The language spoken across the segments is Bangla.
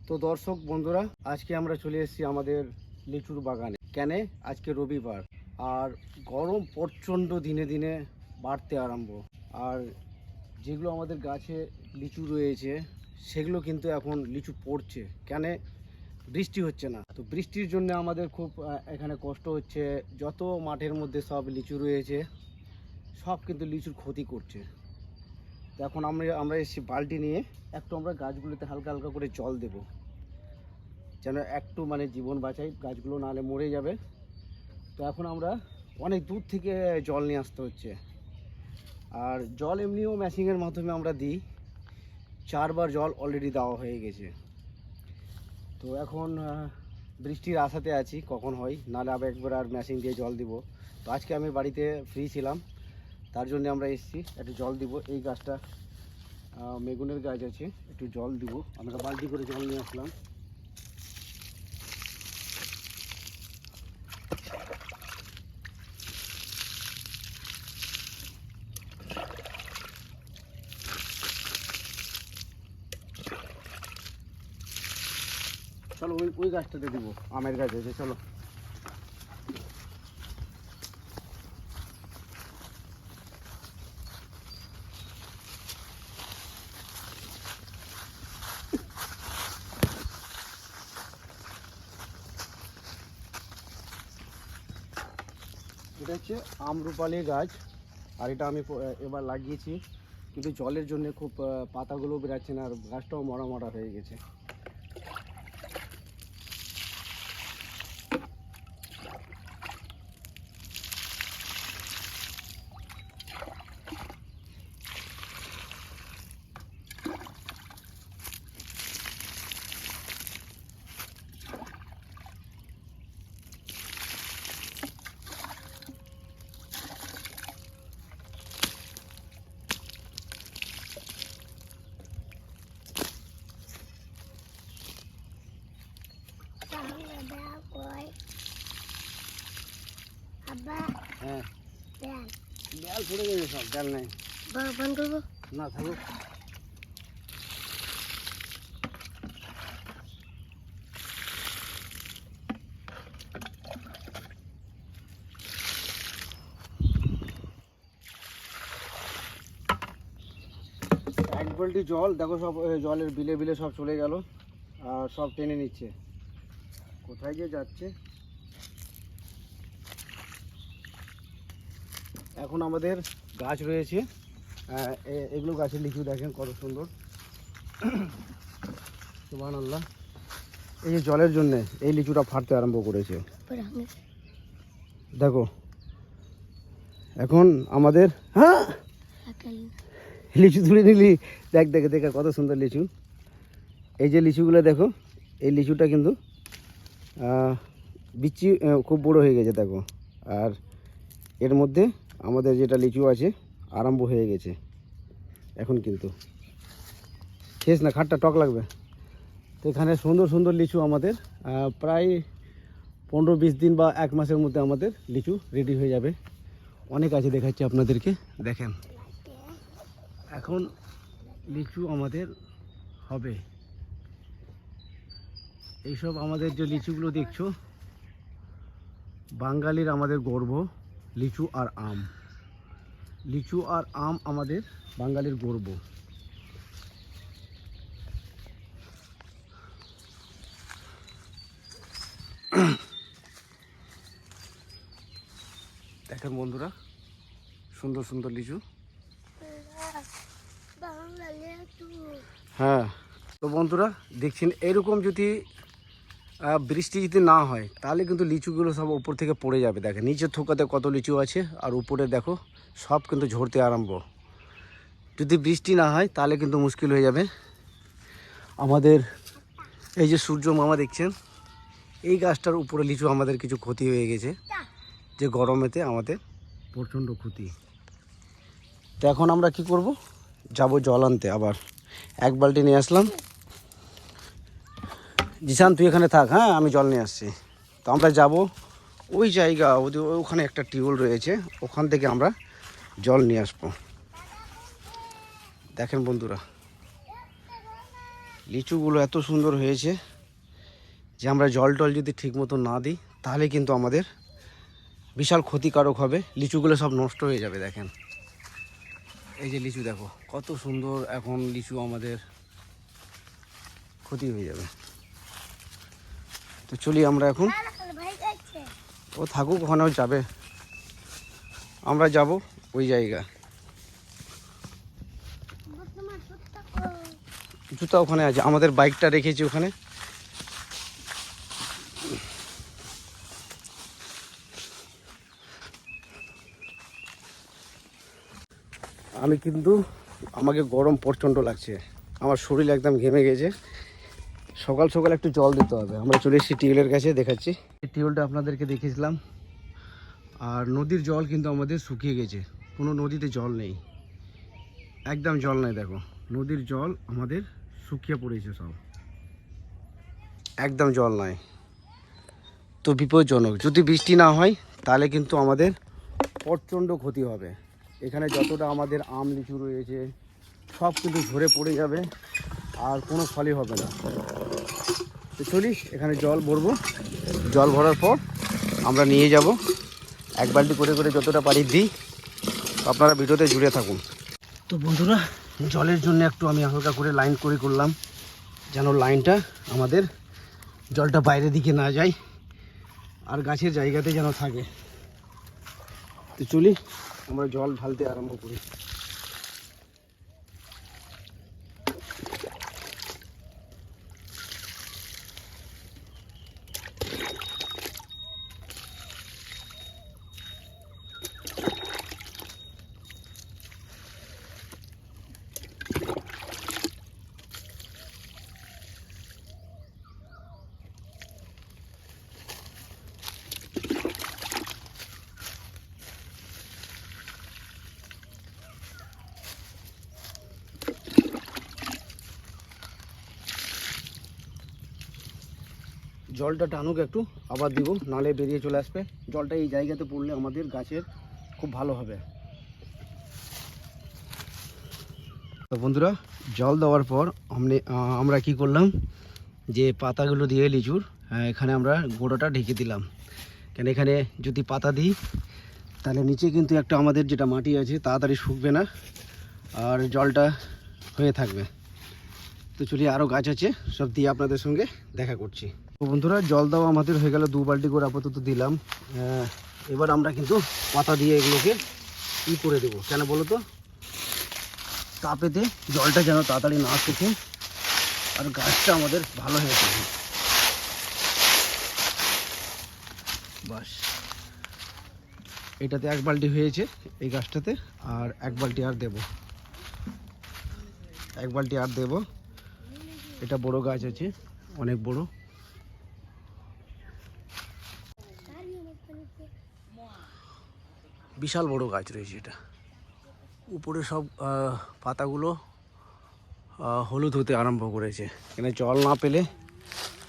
তো দর্শক বন্ধুরা, আজকে আমরা চলে এসেছি আমাদের লিচুর বাগানে। কেন? আজকে রবিবার আর গরম প্রচণ্ড দিনে দিনে বাড়তে আরম্ভ। আর যেগুলো আমাদের গাছে লিচু রয়েছে সেগুলো কিন্তু এখন লিচু পড়ছে। কেন? বৃষ্টি হচ্ছে না। তো বৃষ্টির জন্য আমাদের খুব এখানে কষ্ট হচ্ছে। যত মাঠের মধ্যে সব লিচু রয়েছে সব কিন্তু লিচুর ক্ষতি করছে। তো এখন আমরা এসেছি বালতি নিয়ে, একটু আমরা গাছগুলোতে হালকা হালকা করে জল দেবো, যেন একটু জীবন বাঁচাই, গাছগুলো নাহলে মরে যাবে। তো এখন আমরা অনেক দূর থেকে জল নিয়ে আসতে হচ্ছে। আর জল এমনিও মেশিনের মাধ্যমে আমরা দিই, 4 বার জল অলরেডি দেওয়া হয়ে গেছে। তো এখন বৃষ্টির আশাতে আছি কখন হয়, নাহলে আবার একবার আর মেশিন দিয়ে জল দিব। তো আজকে আমি বাড়িতে ফ্রি ছিলাম, তার জন্য আমরা এসেছি একটু জল দিব। এই গাছটা মেগুনের গাছ আছে, একটু জল দিব। আমরা বালতি করে জল নিয়ে আসলাম। চলো ওই গাছটাতে দিব, আমের গাছ আছে, চলো। এটা হচ্ছে আমরুপালি গাছ, আর এটা আমি এবার লাগিয়েছি, কিন্তু জলের জন্য খুব পাতাগুলো বেরাচ্ছে না, আর গাছটাও মরা মরা হয়ে গেছে। হ্যাঁ, ডাল পড়ে গেছে, সব ডাল নাই। বন্ধ করবো না, থাকুক। এক বালতি জল দেখো, সব জলের বিলে বিলে সব চলে গেল, আর সব টেনে নিচ্ছে। কোথায় গিয়ে যাচ্ছে? এখন আমাদের গাছ রয়েছে, এগুলো গাছের লিচু দেখেন কত সুন্দর, সুবহানাল্লাহ। এই যে জলের জন্যে এই লিচুটা ফাটতে আরম্ভ করেছে, দেখো। এখন আমাদের লিচু তুলে নিলি, দেখ দেখে দেখে কত সুন্দর লিচু। এই যে লিচুগুলো দেখো, এই লিচুটা কিন্তু বিচি খুব বড় হয়ে গেছে দেখো। আর এর মধ্যে আমাদের যেটা লিচু আছে আরম্ভ হয়ে গেছে এখন, কিন্তু শেষ না, খাটটা টক লাগবে। তো এখানে সুন্দর সুন্দর লিচু আমাদের প্রায় 15-20 দিন বা 1 মাসের মধ্যে আমাদের লিচু রেডি হয়ে যাবে। অনেক আছে, দেখাচ্ছি আপনাদেরকে, দেখেন। এখন লিচু আমাদের হবে। এইসব আমাদের যে লিচুগুলো দেখছো, বাঙালির আমাদের গর্ব, লিচু আর আম। লিচু আর আম আমাদের বাঙালির গর্ব। দেখেন বন্ধুরা, সুন্দর সুন্দর লিচু। হ্যাঁ, তো বন্ধুরা দেখছেন, এরকম যদি বৃষ্টি যদি না হয় তাহলে কিন্তু লিচুগুলো সব উপর থেকে পড়ে যাবে। দেখেন নিচের থোকাতে কত লিচু আছে, আর উপরে দেখো সব কিন্তু ঝরতে আরম্ভ। যদি বৃষ্টি না হয় তাহলে কিন্তু মুশকিল হয়ে যাবে আমাদের। এই যে সূর্য মামা দেখছেন, এই গাছটার উপরে লিচু আমাদের কিছু ক্ষতি হয়ে গেছে, যে গরমেতে আমাদের প্রচণ্ড ক্ষতি। তো এখন আমরা কি করব, যাব জল আনতে। আবার 1 বালতি নিয়ে আসলাম। জিসান তুই এখানে থাক, হ্যাঁ আমি জল নিয়ে আসছি। তো আমরা যাব ওই জায়গা, ওখানে একটা টিউবওয়েল রয়েছে, ওখান থেকে আমরা জল নিয়ে আসবো। দেখেন বন্ধুরা, লিচুগুলো এত সুন্দর হয়েছে যে আমরা জল টল যদি ঠিক মতো না দিই তাহলে কিন্তু আমাদের বিশাল ক্ষতিকারক হবে, লিচুগুলো সব নষ্ট হয়ে যাবে। দেখেন এই যে লিচু দেখো কত সুন্দর, এখন লিচু আমাদের ক্ষতি হয়ে যাবে। তো চলি আমরা এখন, ও থাকুক ওখানেও যাবে, আমরা যাব ওই জায়গা। জুতা ওখানে আছে, আমাদের বাইকটা রেখেছি ওখানে। আমি কিন্তু, আমাকে গরম প্রচণ্ড লাগছে, আমার শরীর একদম ঘেমে গেছে। সকাল সকাল একটু জল দিতে হবে। আমরা চলে এসেছি টিউবওয়েলের কাছে, দেখাচ্ছি এই টিউবওয়েলটা আপনাদেরকে দেখিয়েছিলাম। আর নদীর জল কিন্তু আমাদের শুকিয়ে গেছে, কোনো নদীতে জল নেই, একদম জল নেই। দেখো নদীর জল আমাদের শুকিয়ে পড়েছে সব, একদম জল নাই। তো বিপজ্জনক, যদি বৃষ্টি না হয় তাহলে কিন্তু আমাদের প্রচণ্ড ক্ষতি হবে। এখানে যতটা আমাদের আম লিচু রয়েছে সব কিন্তু ঝরে পড়ে যাবে, আর কোনো ফলই হবে না। তো চলি এখানে জল ভরবো, জল ভরার পর আমরা নিয়ে যাব, এক বালতি করে করে যতটা পারি দিই। আপনারা ভিডিওতে জুড়ে থাকুন। তো বন্ধুরা, জলের জন্য একটু আমি হালকা করে লাইন করে করলাম, যেন লাইনটা আমাদের জলটা বাইরের দিকে না যায় আর গাছের জায়গাতে যেন থাকে। তো চলি আমরা জল ঢালতে আরম্ভ করি। জলটা টানুক একটু, আবার দিব, নালে বেরিয়ে চলে আসবে। জলটা এই জায়গাতে পড়লে আমাদের গাছের খুব ভালো হবে। তো বন্ধুরা, জল দেওয়ার পর আমরা কি করলাম, যে পাতাগুলো দিয়ে লিচুর, এখানে আমরা গোড়াটা ঢেকে দিলাম। কেন এখানে যদি পাতা দিই তাহলে নিচে কিন্তু একটা আমাদের যেটা মাটি আছে তাড়াতাড়ি শুকবে না, আর জলটা হয়ে থাকবে। তো চলি, আরও গাছ আছে, সব দিয়ে আপনাদের সঙ্গে দেখা করছি। তো বন্ধুরা, জল দেওয়া আমাদের হয়ে গেল, 2 বালতি করে আপাতত দিলাম। এবার আমরা কিন্তু পাতা দিয়ে এগুলোকে করে দেবো, কেন বলো তো, তাপেতে জলটা যেন তাড়াতাড়ি না শুকে আর গাছটা আমাদের ভালো হয়ে থাকে। বাস, এটাতে 1 বালতি হয়েছে এই গাছটাতে, আর 1 বালতি আর দেব, 1 বালতি আর দেব। এটা বড় গাছ আছে, অনেক বড়। বিশাল বড় গাছ রয়েছে এটা, উপরে সব পাতাগুলো হলুদ হতে আরম্ভ করেছে, এখানে জল না পেলে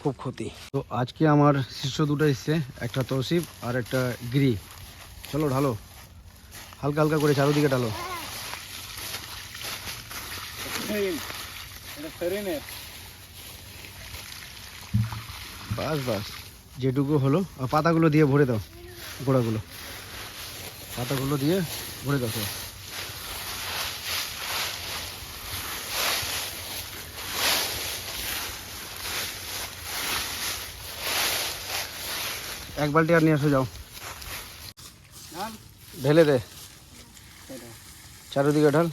খুব ক্ষতি। তো আজকে আমার শিষ্য দুটো এসছে, একটা তৌসিফ আর একটা গিরি। চলো ঢালো, হালকা হালকা করে চারোদিকে ঢালো। বাস বাস, যেটুকু হলো, পাতাগুলো দিয়ে ভরে দাও, গোড়াগুলো পাতাগুলো দিয়ে ভরে দাও সব। এক বালতি আর নিয়ে আসো, যাও ঢেলে দে, চারিদিকে ঢাল।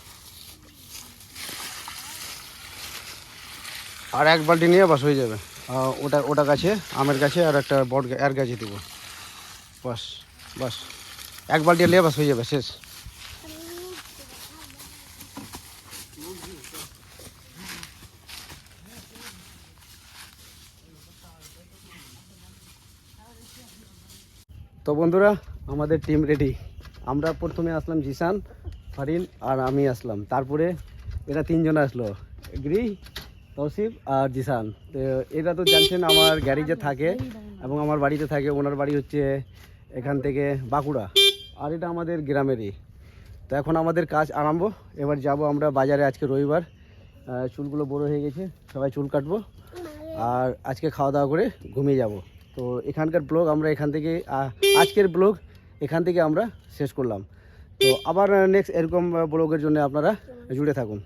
আর 1 বালতি নিয়ে বাস হয়ে যাবে। ওটা গাছে, আমের গাছে, আর একটা বট এর গাছে দিব, বাস বাস। 1 বালতি নিয়ে বাস হয়ে যাবে, শেষ। তো বন্ধুরা, আমাদের টিম রেডি। আমরা প্রথমে আসলাম, জিসান, ফারিন আর আমি আসলাম, তারপরে এরা 3 জন আসলো, গিরি, তৌসিফ আর জিসান। তো এরা তো জানছেন আমার গ্যারেজে থাকে এবং আমার বাড়িতে থাকে। ওনার বাড়ি হচ্ছে এখান থেকে বাঁকুড়া, আর এটা আমাদের গ্রামেরই। তো এখন আমাদের কাজ আরম্ভ। এবার যাব আমরা বাজারে, আজকে রবিবার, চুলগুলো বড়ো হয়ে গেছে, সবাই চুল কাটবো আর আজকে খাওয়া দাওয়া করে ঘুমিয়ে যাব। তো এখানকার ব্লগ আমরা এখান থেকে আজকের ব্লগ এখান থেকে আমরা শেষ করলাম। তো আবার নেক্সট এরকম ব্লগের জন্য আপনারা জুড়ে থাকুন।